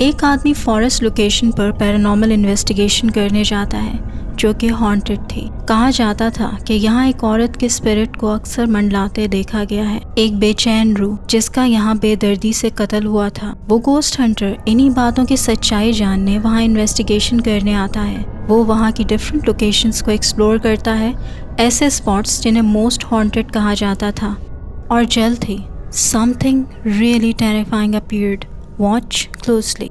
एक आदमी forest location पर पैरानॉर्मल इन्वेस्टिगेशन करने जाता है जो कि हॉन्टेड थी। कहा जाता था कि यहाँ एक औरत के स्पिरिट को अक्सर मंडलाते देखा गया है। एक बेचैन रूह जिसका यहाँ बेदर्दी से कत्ल हुआ था। वो गोस्ट हंटर इन्हीं बातों की सच्चाई जानने वहाँ इन्वेस्टिगेशन करने आता है। वो वहाँ की डिफरेंट लोकेशंस को एक्सप्लोर करता है, ऐसे स्पॉट्स जिन्हें मोस्ट हॉन्टेड कहा जाता था। और जल्द ही something really terrifying appeared. Watch closely.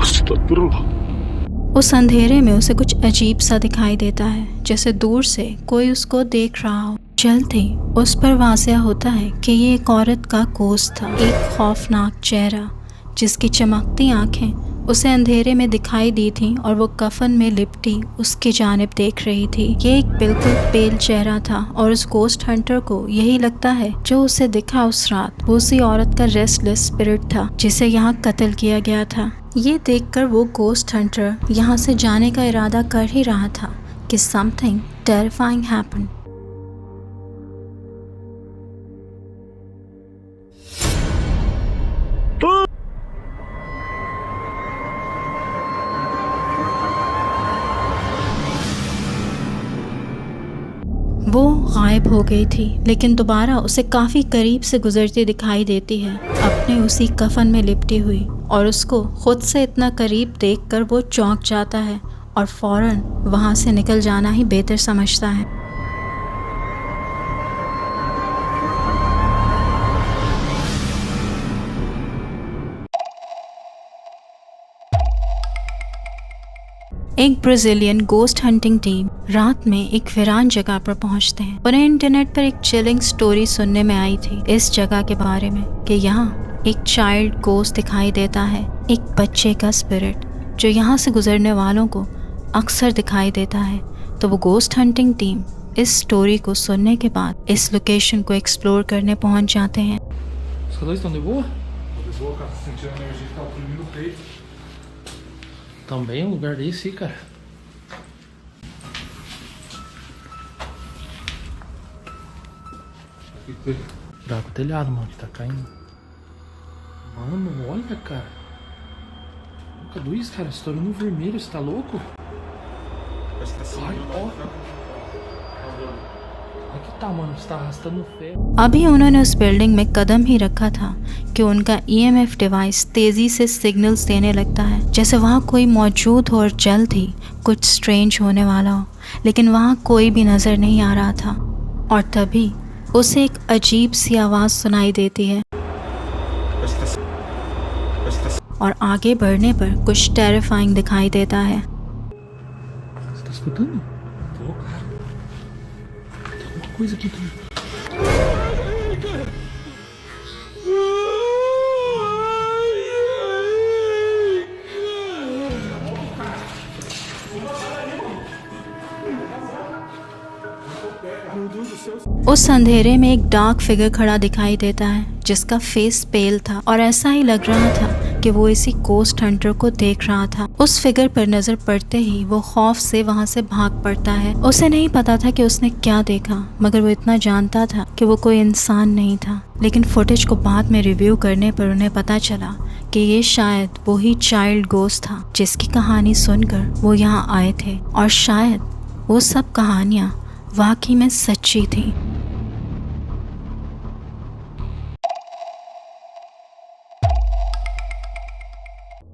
अस्तगफिर अल्लाह. उस अंधेरे में उसे कुछ अजीब सा दिखाई देता है, जैसे दूर से कोई उसको देख रहा हो। जल्द ही उस पर वाज़िया होता है कि ये एक औरत का गोश्त था। एक खौफनाक चेहरा जिसकी चमकती आंखें उसे अंधेरे में दिखाई दी थीं और वो कफन में लिपटी उसकी जानिब देख रही थी। ये एक बिल्कुल पेल चेहरा था और उस गोस्ट हंटर को यही लगता है जो उसे दिखा उस रात वो उसी औरत का रेस्टलेस स्पिरिट था जिसे यहाँ कत्ल किया गया था। ये देखकर वो गोस्ट हंटर यहाँ से जाने का इरादा कर ही रहा था कि समथिंग टेरिफाइंग हैपेंड। वो गायब हो गई थी, लेकिन दोबारा उसे काफ़ी करीब से गुजरती दिखाई देती है, अपने उसी कफन में लिपटी हुई। और उसको खुद से इतना करीब देखकर वो चौंक जाता है और फौरन वहाँ से निकल जाना ही बेहतर समझता है। एक ब्राज़ीलियन गोस्ट हंटिंग टीम रात में एक वीरान जगह पर पहुंचते हैं। उन्हें इंटरनेट पर एक चिलिंग स्टोरी सुनने में आई थी इस जगह के बारे में कि यहाँ एक चाइल्ड गोस्ट दिखाई देता है, एक बच्चे का स्पिरिट जो यहाँ से गुजरने वालों को अक्सर दिखाई देता है। तो वो गोस्ट हंटिंग टीम इस स्टोरी को सुनने के बाद इस लोकेशन को एक्सप्लोर करने पहुंच जाते हैं। Os dois estão de boa? Tô de boa, cara, tô sentindo a energia que tá oprimindo o peito. Também um lugar desse, cara. Cuidado com o telhado, mano, que tá caindo. Mano, olha, cara. Nunca do isso, cara. Estourando vermelho, você tá louco? Ai, ó. Olha que tá, mano. Você tá arrastando o ferro. अभी उन्होंने उस building में कदम ही रखा था कि उनका EMF device तेजी से सिग्नल्स देने लगता है, जैसे वहाँ कोई मौजूद हो और जल्द ही कुछ स्ट्रेंज होने वाला हो। लेकिन वहाँ कोई भी नज़र नहीं आ रहा था और तभी उसे एक अजीब सी आवाज़ सुनाई देती है और आगे बढ़ने पर कुछ टेरिफाइंग दिखाई देता है। Você tá escutando? Tô, cara. Tem alguma coisa aqui também. उस अंधेरे में एक डार्क फिगर खड़ा दिखाई देता है जिसका फेस पेल था और ऐसा ही लग रहा था कि वो इसी गोस्ट हंटर को देख रहा था। उस फिगर पर नजर पड़ते ही वो खौफ से वहाँ से भाग पड़ता है। उसे नहीं पता था कि उसने क्या देखा, मगर वो इतना जानता था कि वो कोई इंसान नहीं था। लेकिन फुटेज को बाद में रिव्यू करने पर उन्हें पता चला कि ये शायद वही चाइल्ड गोस्ट था जिसकी कहानी सुनकर वो यहाँ आए थे और शायद वो सब कहानियाँ वाकई में सच्ची थी।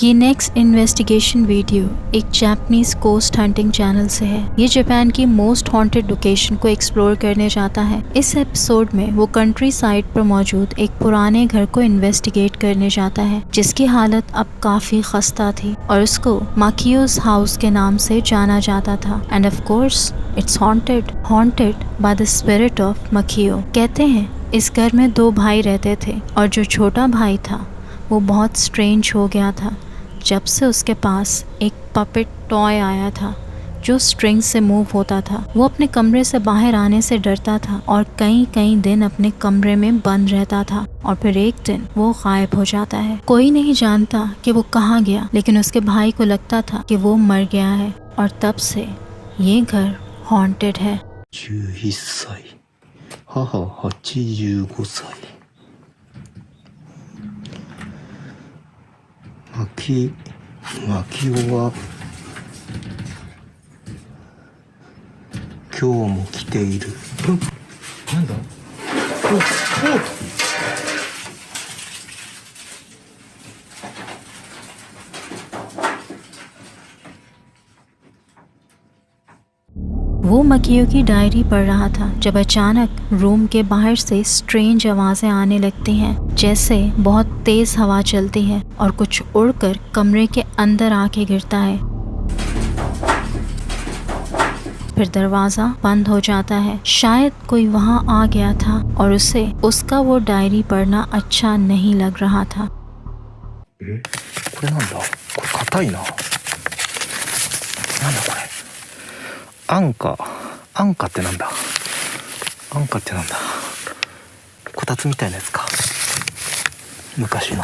ये नेक्स्ट इन्वेस्टिगेशन वीडियो एक जापानीज कोस्ट हंटिंग चैनल से है। ये जापान की मोस्ट हॉन्टेड लोकेशन को एक्सप्लोर करने जाता है। इस एपिसोड में वो कंट्री साइड पर मौजूद एक पुराने घर को इन्वेस्टिगेट करने जाता है, जिसकी हालत अब काफी खस्ता थी और उसको माकियो's हाउस के नाम से जाना जाता था। And of course it's haunted by the spirit of Makio. कहते हैं इस घर में 2 भाई रहते थे और जो छोटा भाई था वो बहुत स्ट्रेंज हो गया था जब से उसके पास एक पपेट टॉय आया था जो स्ट्रिंग से मूव होता था। वो अपने कमरे से बाहर आने से डरता था और कई दिन अपने कमरे में बंद रहता था और फिर एक दिन वो गायब हो जाता है। कोई नहीं जानता कि वो कहाँ गया, लेकिन उसके भाई को लगता था कि वो मर गया है और तब से ये घर हॉन्टेड है। 11歳母85歳マキオは今日も来ている。なんだवो मकियो की डायरी पढ़ रहा था जब अचानक रूम के बाहर से स्ट्रेंज आवाज़ें आने लगती हैं, जैसे बहुत तेज हवा चलती है और कुछ उड़कर कमरे के अंदर आके गिरता है। फिर दरवाज़ा बंद हो जाता है। शायद कोई वहाँ आ गया था और उसे उसका वो डायरी पढ़ना अच्छा नहीं लग रहा था। これなんだ。これ硬いな。なんだこれ。アンカってなんだ。アンカってなんだ。こたつみたいなやつか。昔の。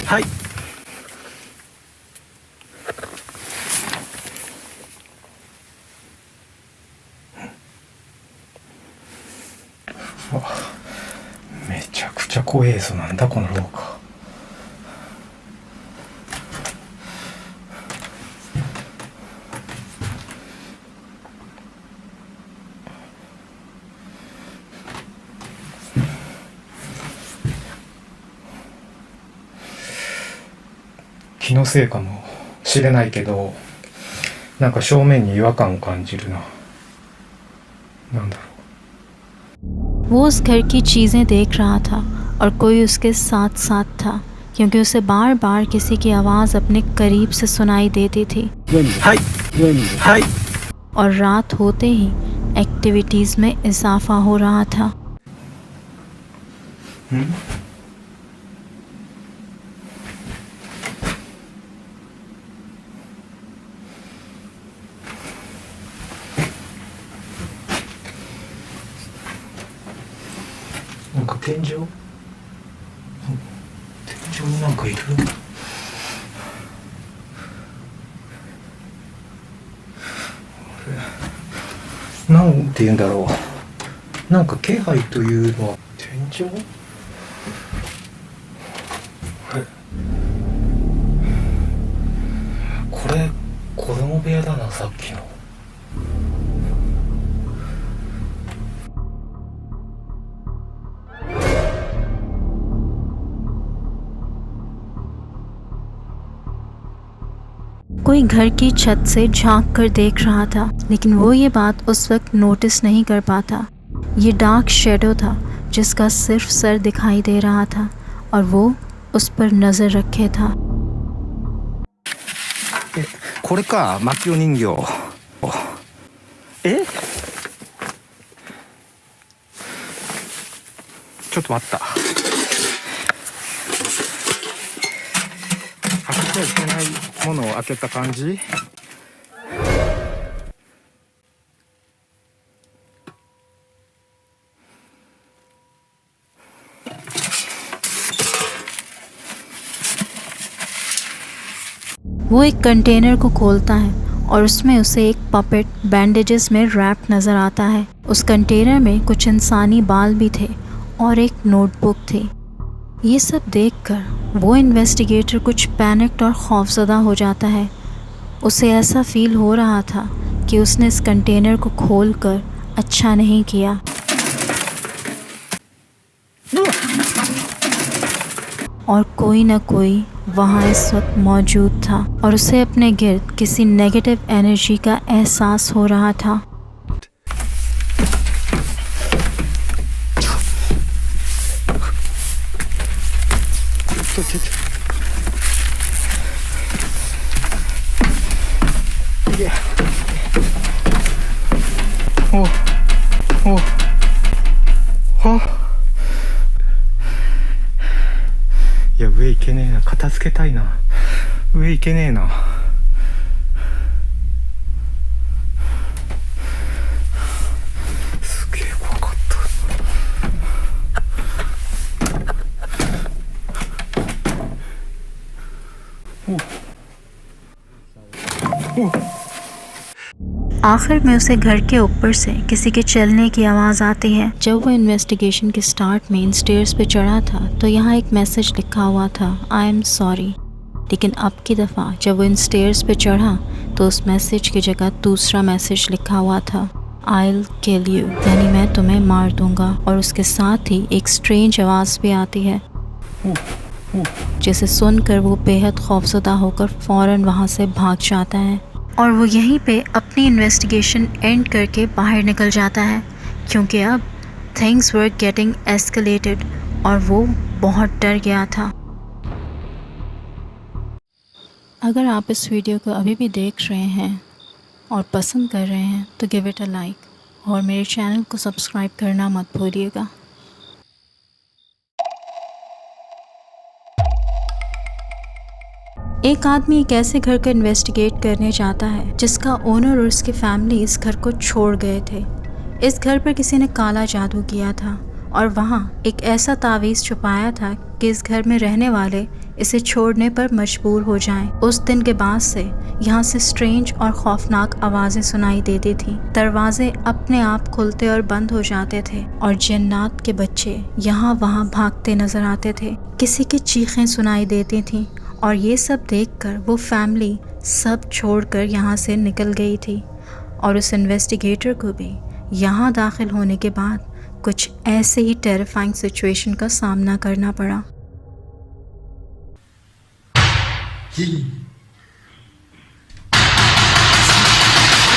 はい。めちゃくちゃ怖えぞ。なんだこの廊下。気のせいかもしれないけど、なんか正面に違和感を感じるな。なんだろう。 वो उस घर की चीज़ें देख रहा था और कोई उसके साथ साथ था, क्योंकि उसे बार बार किसी की आवाज़ अपने करीब से सुनाई देती थी। हाय और रात होते ही एक्टिविटीज़ में इजाफा हो रहा था।なんか天井になんかいる。なんて言うんだろう。なんか気配というのは天井？これ子供部屋だな、さっきの。कोई घर की छत से झांक कर देख रहा था, लेकिन वो ये बात उस वक्त नोटिस नहीं कर पाता। ये डार्क शेडो था जिसका सिर्फ सर दिखाई दे रहा था और वो उस पर नज़र रखे था। これか、マキオ人形。え？ちょっと待った。開けちゃいけないものを開けた感じ。वो एक कंटेनर को खोलता है और उसमें उसे एक पपेट बैंडेजेस में रैप नज़र आता है। उस कंटेनर में कुछ इंसानी बाल भी थे और एक नोटबुक थी। ये सब देखकर वो इन्वेस्टिगेटर कुछ पैनिक्ड और खौफज़दा हो जाता है। उसे ऐसा फील हो रहा था कि उसने इस कंटेनर को खोलकर अच्छा नहीं किया। और कोई न कोई वहाँ इस वक्त मौजूद था और उसे अपने गिर्द किसी नेगेटिव एनर्जी का एहसास हो रहा था।いや上行けねえな、片付けたいな、上行けねえな。すげえ怖かった。आखिर में उसे घर के ऊपर से किसी के चलने की आवाज़ आती है। जब वो इन्वेस्टिगेशन के स्टार्ट में इन स्टेयर्स पे चढ़ा था तो यहाँ एक मैसेज लिखा हुआ था, आई एम सॉरी। लेकिन अब की दफ़ा जब वो इन स्टेयर्स पे चढ़ा तो उस मैसेज की जगह दूसरा मैसेज लिखा हुआ था, आई विल किल यू, यानी मैं तुम्हें मार दूंगा। और उसके साथ ही एक स्ट्रेंज आवाज़ भी आती है जिसे सुनकर वो बेहद खौफज़दा होकर फ़ौरन वहाँ से भाग जाता है और वो यहीं पे अपनी इन्वेस्टिगेशन एंड करके बाहर निकल जाता है, क्योंकि अब थिंग्स वर गेटिंग एस्केलेटेड और वो बहुत डर गया था। अगर आप इस वीडियो को अभी भी देख रहे हैं और पसंद कर रहे हैं तो गिव इट अ लाइक और मेरे चैनल को सब्सक्राइब करना मत भूलिएगा। एक आदमी एक ऐसे घर का इन्वेस्टिगेट करने जाता है जिसका ओनर और उसकी फैमिली इस घर को छोड़ गए थे। इस घर पर किसी ने काला जादू किया था और वहाँ एक ऐसा तावीज़ छुपाया था कि इस घर में रहने वाले इसे छोड़ने पर मजबूर हो जाएं। उस दिन के बाद से यहाँ से स्ट्रेंज और खौफनाक आवाज़ें सुनाई देती थीं। दरवाजे अपने आप खुलते और बंद हो जाते थे और जिन्नात के बच्चे यहाँ वहाँ भागते नजर आते थे। किसी की चीखें सुनाई देती थीं और ये सब देखकर वो फैमिली सब छोड़कर यहाँ से निकल गई थी और उस इन्वेस्टिगेटर को भी यहाँ दाखिल होने के बाद कुछ ऐसे ही टेरिफाइंग सिचुएशन का सामना करना पड़ा।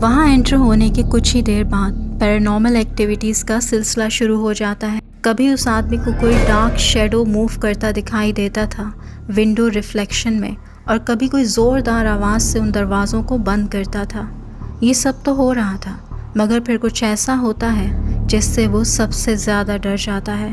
वहाँ एंटर होने के कुछ ही देर बाद पैरानॉर्मल एक्टिविटीज़ का सिलसिला शुरू हो जाता है। कभी उस आदमी को कोई डार्क शेडो मूव करता दिखाई देता था विंडो रिफ्लेक्शन में, और कभी कोई ज़ोरदार आवाज़ से उन दरवाज़ों को बंद करता था। ये सब तो हो रहा था, मगर फिर कुछ ऐसा होता है जिससे वो सबसे ज़्यादा डर जाता है।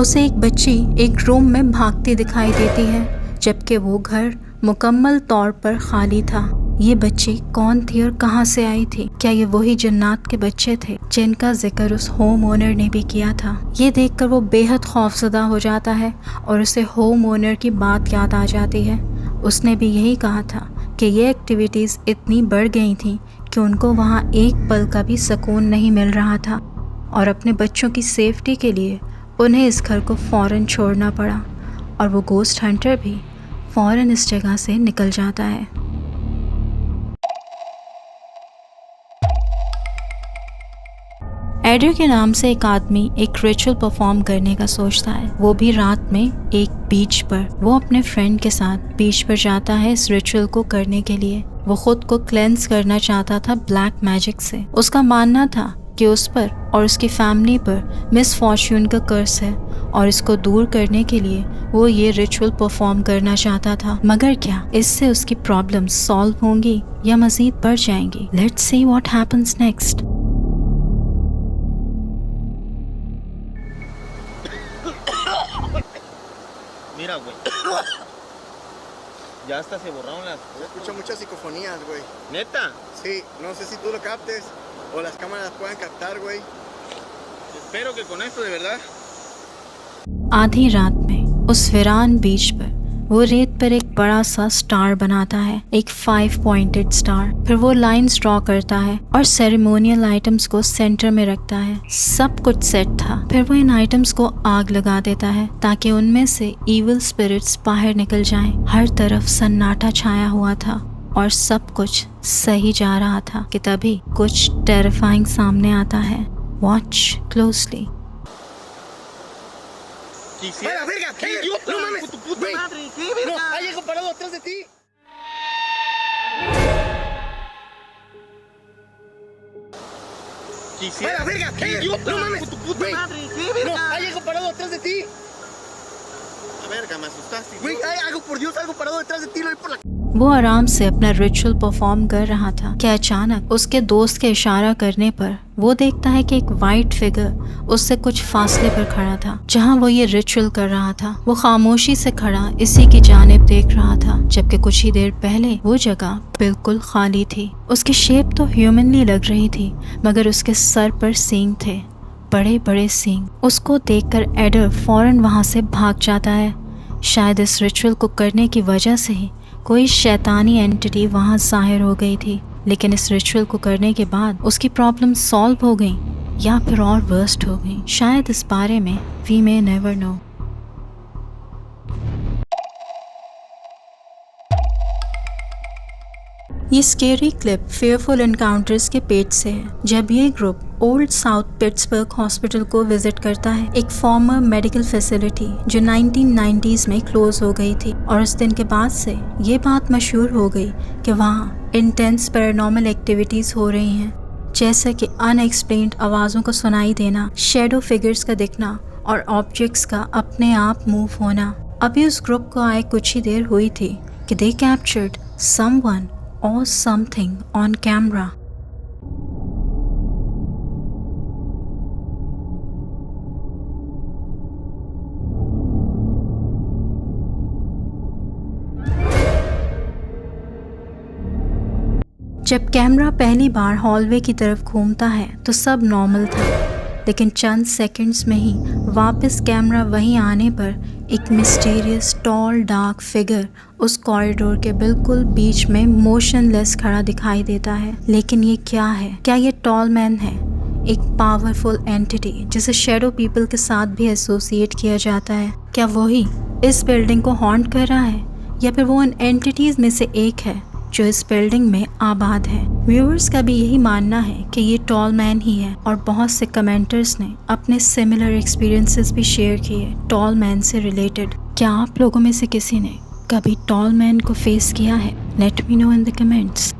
उसे एक बच्ची एक रूम में भागती दिखाई देती है जबकि वो घर मुकम्मल तौर पर खाली था। ये बच्ची कौन थी और कहाँ से आई थी? क्या ये वही जन्नात के बच्चे थे जिनका जिक्र उस होम ओनर ने भी किया था? ये देखकर वो बेहद खौफज़दा हो जाता है और उसे होम ओनर की बात याद आ जाती है। उसने भी यही कहा था कि ये एक्टिविटीज़ इतनी बढ़ गई थी कि उनको वहाँ एक पल का भी सुकून नहीं मिल रहा था और अपने बच्चों की सेफ्टी के लिए उन्हें इस घर को फ़ौरन छोड़ना पड़ा और वो गोस्ट हंटर भी फ़ौरन इस जगह से निकल जाता है। एडर के नाम से एक आदमी एक रिचुअल परफॉर्म करने का सोचता है, वो भी रात में एक बीच पर। वो अपने फ्रेंड के साथ बीच पर जाता है इस रिचुअल को करने के लिए। वो खुद को क्लेंस करना चाहता था ब्लैक मैजिक से। उसका मानना था कि उस पर और उसकी फैमिली पर मिस फॉर्च्यून का कर्स है और इसको दूर करने के लिए वो ये रिचुअल परफॉर्म करना चाहता था। मगर क्या इससे उसकी प्रॉब्लम्स सॉल्व होंगी या मजीद बढ़ जाएंगी? Let's see what happens next. Mira, güey. Ya hasta se borraron las... Yo escucho muchas psicofonías, güey. ¿Neta? Sí, no sé si tú lo captes o las cámaras puedan captar, güey. Espero que con esto, de verdad. आधी रात में उस वीरान बीच पर वो रेत पर एक बड़ा सा स्टार बनाता है, एक 5 पॉइंटेड स्टार। फिर वो लाइंस ड्रॉ करता है और सेरेमोनियल आइटम्स को सेंटर में रखता है। सब कुछ सेट था। फिर वो इन आइटम्स को आग लगा देता है ताकि उनमें से इविल स्पिरिट्स बाहर निकल जाएं। हर तरफ सन्नाटा छाया हुआ था और सब कुछ सही जा रहा था कि तभी कुछ टेरिफाइंग सामने आता है। Watch closely. Quisiera... ¡A la verga! ¡Qué idiota! ¡No mames! ¡Tu puta Güey, madre! ¡Qué verga! No, hay algo parado atrás de ti. Quisiera... ¡A la verga! ¡Qué idiota! ¡No mames! ¡Tu puta Güey, madre! ¡Qué verga! No, hay algo parado atrás de ti. La verga, me asustaste. Güey, hay algo, por Dios, algo parado detrás de ti, lo vi por la... वो आराम से अपना ritual perform कर रहा था कि अचानक उसके दोस्त के इशारा करने पर वो देखता है कि एक वाइट फिगर उससे कुछ फासले पर खड़ा था। जहां वो ये रिचुअल कर रहा था वो खामोशी से खड़ा इसी की जानिब देख रहा था, जबकि कुछ ही देर पहले वो जगह बिल्कुल खाली थी। उसकी शेप तो ह्यूमनली लग रही थी, मगर उसके सर पर सींग थे, बड़े बड़े सींग। उसको देखकर एडर फौरन वहां से भाग जाता है। शायद इस रिचुअल को करने की वजह से ही कोई शैतानी एंटिटी वहाँ ज़ाहिर हो गई थी, लेकिन इस रिचुअल को करने के बाद उसकी प्रॉब्लम सॉल्व हो गई या फिर और वर्स्ट हो गई। शायद इस बारे में वी मे नेवर नो। ये स्केरी क्लिप फेयरफुल एनकाउंटर्स के पेज से है, जब ये group old south Pittsburgh hospital को विजिट करता है, एक फॉर्मर मेडिकल फैसिलिटी जो 1990s में क्लोज हो गई थी। और उस दिन के बाद से ये बात मशहूर हो गई कि वहाँ इंटेंस पैरानॉर्मल एक्टिविटीज़ हो रही हैं, जैसे कि अनएक्सप्लेन्ड आवाज़ों को सुनाई देना, शेडो फिगर्स का दिखना और ऑब्जेक्ट्स का अपने आप मूव होना। अभी उस ग्रुप को आए कुछ ही देर हुई थी कि दे captured someone or something on camera. जब कैमरा पहली बार हॉलवे की तरफ घूमता है तो सब नॉर्मल था, लेकिन चंद सेकंड्स में ही वापस कैमरा वहीं आने पर एक मिस्टीरियस टॉल डार्क फिगर उस कॉरिडोर के बिल्कुल बीच में मोशनलेस खड़ा दिखाई देता है। लेकिन ये क्या है? क्या ये टॉल मैन है एक पावरफुल एंटिटी जिसे शैडो पीपल के साथ भी एसोसिएट किया जाता है? क्या वही इस बिल्डिंग को हॉन्ट कर रहा है या फिर वो उन एंटिटीज में से एक है जो इस बिल्डिंग में आबाद है? व्यूअर्स का भी यही मानना है कि ये टॉल मैन ही है और बहुत से कमेंटर्स ने अपने सिमिलर एक्सपीरियंसेस भी शेयर किए टॉल मैन से रिलेटेड। क्या आप लोगों में से किसी ने कभी टॉल मैन को फेस किया है? Let me know in the comments.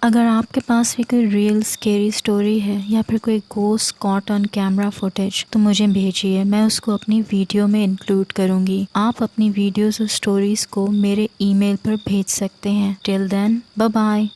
अगर आपके पास भी कोई रियल स्केरी स्टोरी है या फिर कोई ghost caught on camera footage तो मुझे भेजिए, मैं उसको अपनी वीडियो में इंक्लूड करूँगी। आप अपनी वीडियोस और स्टोरीज़ को मेरे ईमेल पर भेज सकते हैं। Till then bye bye.